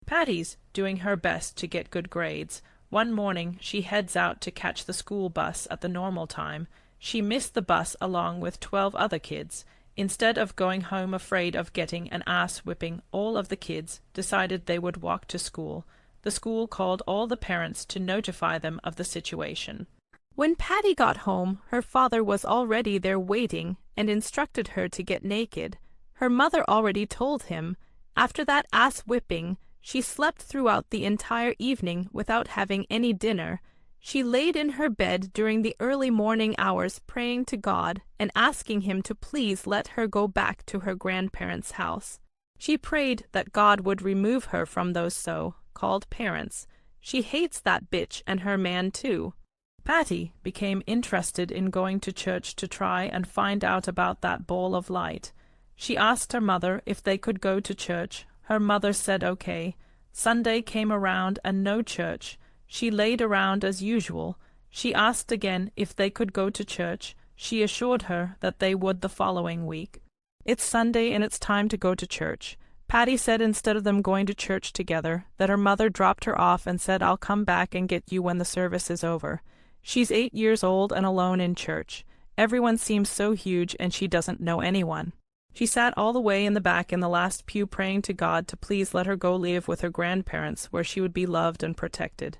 Patty's doing her best to get good grades. One morning she heads out to catch the school bus at the normal time. She missed the bus along with 12 other kids. Instead of going home afraid of getting an ass-whipping, all of the kids decided they would walk to school. The school called all the parents to notify them of the situation. When Patty got home, her father was already there waiting and instructed her to get naked. Her mother already told him. After that ass-whipping, she slept throughout the entire evening without having any dinner. She laid in her bed during the early morning hours praying to God and asking Him to please let her go back to her grandparents' house. She prayed that God would remove her from those so-called parents. She hates that bitch and her man too. Patty became interested in going to church to try and find out about that ball of light. She asked her mother if they could go to church. Her mother said okay. Sunday came around and no church. She laid around as usual. She asked again if they could go to church. She assured her that they would the following week. It's Sunday and it's time to go to church. Patty said instead of them going to church together, that her mother dropped her off and said, "I'll come back and get you when the service is over." She's 8 years old and alone in church. Everyone seems so huge and she doesn't know anyone. She sat all the way in the back in the last pew praying to God to please let her go live with her grandparents where she would be loved and protected.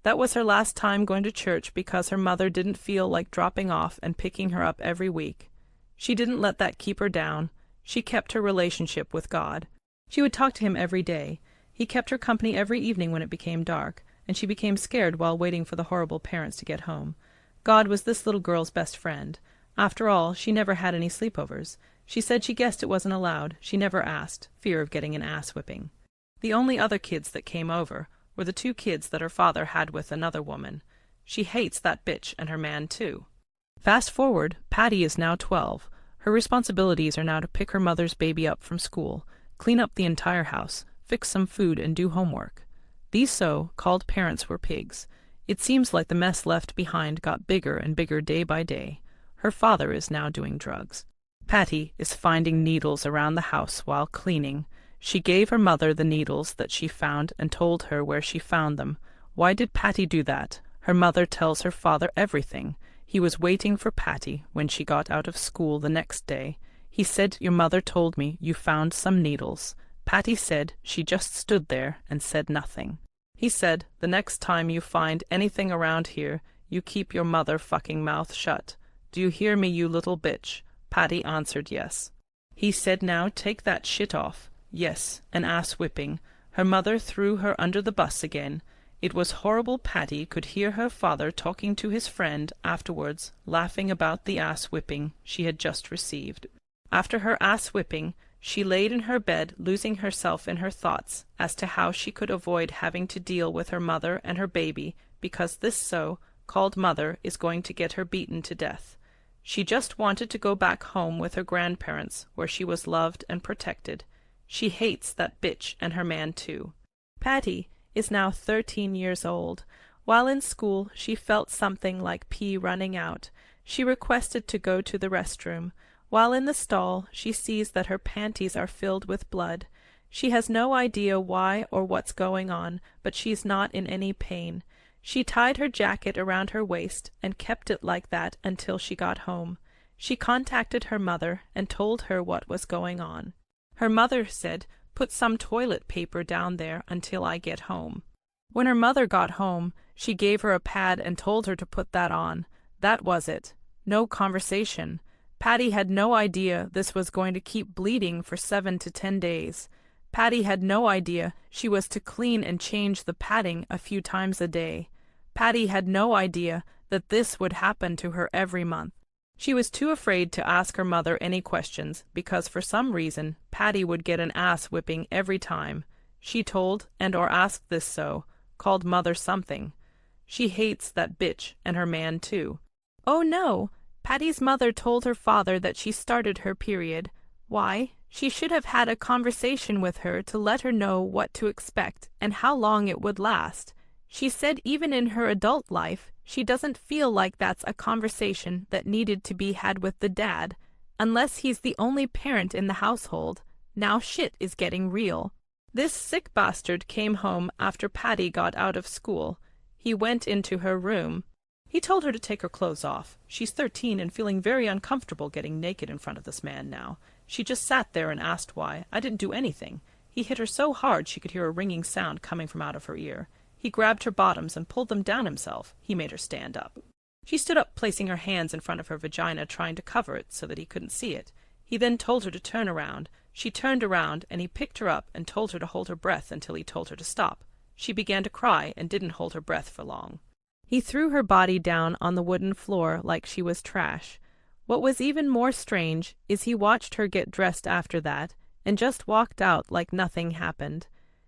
That was her last time going to church because her mother didn't feel like dropping off and picking her up every week. She didn't let that keep her down. She kept her relationship with God. She would talk to Him every day. He kept her company every evening when it became dark, and she became scared while waiting for the horrible parents to get home. God was this little girl's best friend. After all, she never had any sleepovers. She said she guessed it wasn't allowed. She never asked, fear of getting an ass-whipping. The only other kids that came over were the 2 kids that her father had with another woman. She hates that bitch and her man too. Fast forward, Patty is now 12. Her responsibilities are now to pick her mother's baby up from school, clean up the entire house, fix some food, and do homework. These so-called parents were pigs. It seems like the mess left behind got bigger and bigger day by day. Her father is now doing drugs. Patty is finding needles around the house while cleaning. She gave her mother the needles that she found and told her where she found them. Why did Patty do that? Her mother tells her father everything. He was waiting for Patty when she got out of school the next day. He said, "Your mother told me you found some needles." Patty said she just stood there and said nothing. He said, "The next time you find anything around here, you keep your mother fucking mouth shut. Do you hear me, you little bitch?" Patty answered yes. He said, "Now take that shit off." Yes, an ass-whipping. Her mother threw her under the bus again. It was horrible. Patty could hear her father talking to his friend afterwards, laughing about the ass-whipping she had just received. After her ass-whipping, she laid in her bed, losing herself in her thoughts as to how she could avoid having to deal with her mother and her baby, because this so-called mother is going to get her beaten to death. She just wanted to go back home with her grandparents, where she was loved and protected. She hates that bitch and her man too. Patty is now 13 years old. While in school, she felt something like pee running out. She requested to go to the restroom. While in the stall, she sees that her panties are filled with blood. She has no idea why or what's going on, but she's not in any pain. She tied her jacket around her waist and kept it like that until she got home. She contacted her mother and told her what was going on. Her mother said, "Put some toilet paper down there until I get home." When her mother got home, she gave her a pad and told her to put that on. That was it. No conversation. Patty had no idea this was going to keep bleeding for 7 to 10 days. Patty had no idea she was to clean and change the padding a few times a day. Patty had no idea that this would happen to her every month. She was too afraid to ask her mother any questions because for some reason Patty would get an ass-whipping every time. She told and or asked this so-called mother something. She hates that bitch and her man too. Oh no! Patty's mother told her father that she started her period. Why? She should have had a conversation with her to let her know what to expect and how long it would last. She said even in her adult life, she doesn't feel like that's a conversation that needed to be had with the dad, unless he's the only parent in the household. Now shit is getting real. This sick bastard came home after Patty got out of school. He went into her room. He told her to take her clothes off. She's 13 and feeling very uncomfortable getting naked in front of this man now. She just sat there and asked why. I didn't do anything. He hit her so hard she could hear a ringing sound coming from out of her ear. He grabbed her bottoms and pulled them down himself. He made her stand up. She stood up, placing her hands in front of her vagina, trying to cover it so that he couldn't see it. He then told her to turn around. She turned around, and he picked her up and told her to hold her breath until he told her to stop. She began to cry and didn't hold her breath for long. He threw her body down on the wooden floor like she was trash. What was even more strange is he watched her get dressed after that and just walked out like nothing happened.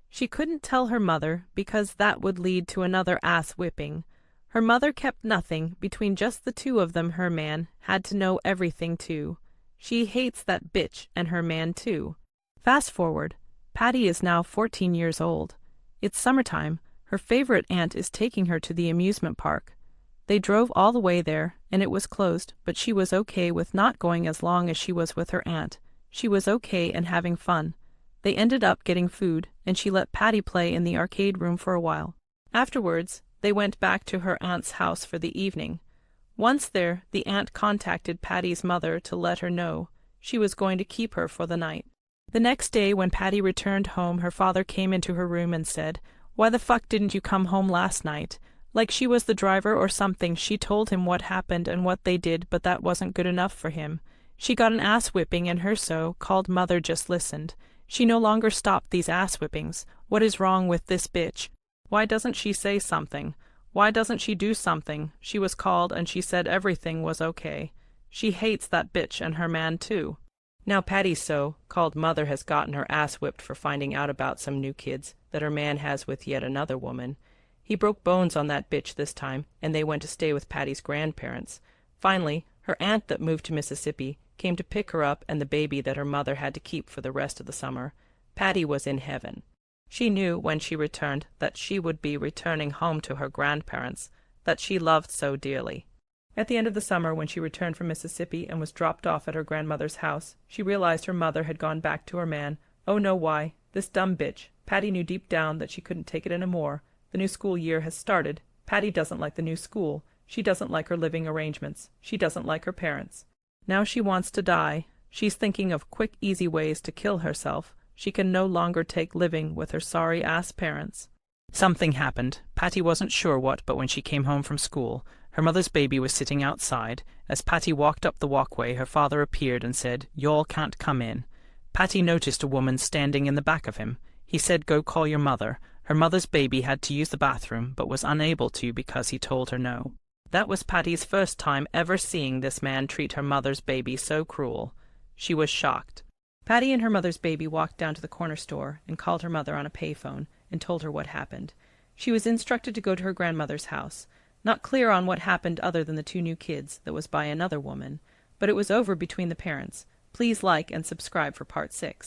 She couldn't tell her mother because that would lead to another ass whipping. Her mother kept nothing between just the two of them. Her man had to know everything too. She hates that bitch and her man too. Fast forward. Patty is now 14 years old. It's summertime. Her favorite aunt is taking her to the amusement park. They drove all the way there, and it was closed, but she was okay with not going as long as she was with her aunt. She was okay and having fun. They ended up getting food, and she let Patty play in the arcade room for a while. Afterwards, they went back to her aunt's house for the evening. Once there, the aunt contacted Patty's mother to let her know she was going to keep her for the night. The next day, when Patty returned home, her father came into her room and said, "Why the fuck didn't you come home last night?" Like she was the driver or something. She told him what happened and what they did, but that wasn't good enough for him. She got an ass whipping, and her so-called mother just listened. She no longer stopped these ass whippings. What is wrong with this bitch? Why doesn't she say something? Why doesn't she do something? She was called, and she said everything was okay. She hates that bitch and her man too. Now Patty's so-called mother has gotten her ass whipped for finding out about some new kids that her man has with yet another woman. He broke bones on that bitch this time, and they went to stay with Patty's grandparents. Finally, her aunt that moved to Mississippi came to pick her up and the baby that her mother had to keep for the rest of the summer. Patty was in heaven. She knew when she returned that she would be returning home to her grandparents, that she loved so dearly. At the end of the summer, when she returned from Mississippi and was dropped off at her grandmother's house, she realized her mother had gone back to her man. Oh no, why? This dumb bitch. Patty knew deep down that she couldn't take it any more. The new school year has started. Patty doesn't like the new school. She doesn't like her living arrangements. She doesn't like her parents. Now she wants to die. She's thinking of quick, easy ways to kill herself. She can no longer take living with her sorry-ass parents. Something happened. Patty wasn't sure what, but when she came home from school, her mother's baby was sitting outside. As Patty walked up the walkway, her father appeared and said, "Y'all can't come in." Patty noticed a woman standing in the back of him. He said, "Go call your mother." Her mother's baby had to use the bathroom, but was unable to because he told her no. That was Patty's first time ever seeing this man treat her mother's baby so cruel. She was shocked. Patty and her mother's baby walked down to the corner store and called her mother on a payphone and told her what happened. She was instructed to go to her grandmother's house. Not clear on what happened other than the two new kids that was by another woman, but it was over between the parents. Please like and subscribe for part 6.